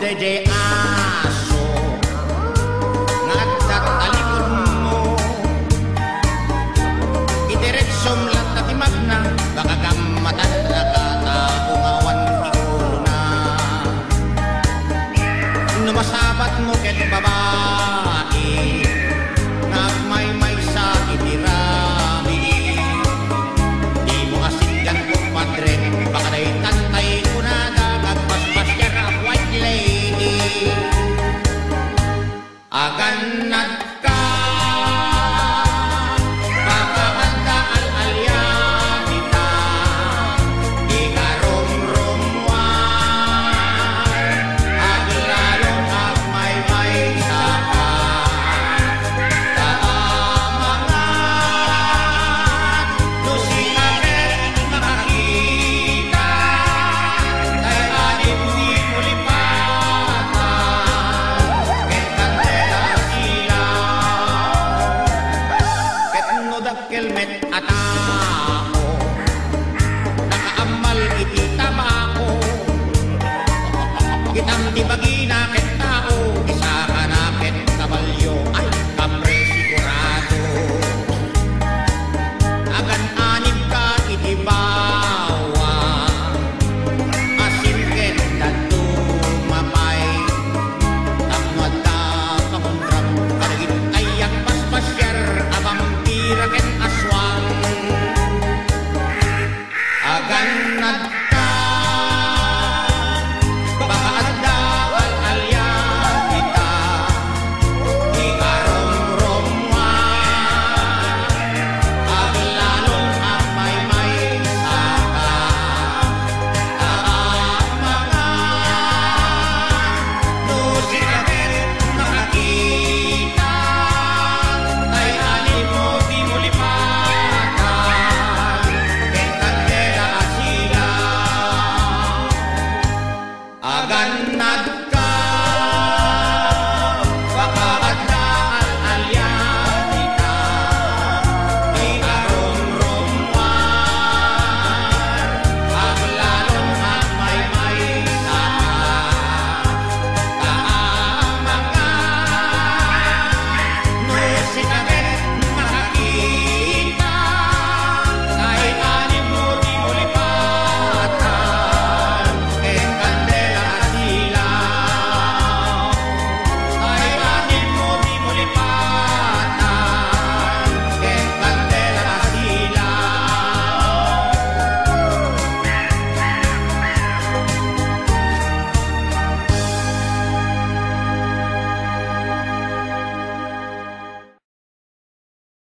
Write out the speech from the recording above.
DJ aso ngadat talikod mo idiretsom lang tatimag na baka gamatan na kataungawan igulo na numasabat mo ket babae nagmaymay sa itirami di mo asingan ko padre baka na'y tantay ko na aganat ka pakakanta al-alyan kita di karumrumwan aglalong agmaymay sa ka kaamangan nusingaket makakita kay anip di mulipatan kelmet atao nakaamal iti tamako kitang tibagina ket tao isa ka na ket kabalyo ay kapre sigurado agan anib ka iti bawa asim ket datu mapay tapno ta kamundrab kadagit ayak paspasyar abang tira ket aswang aganat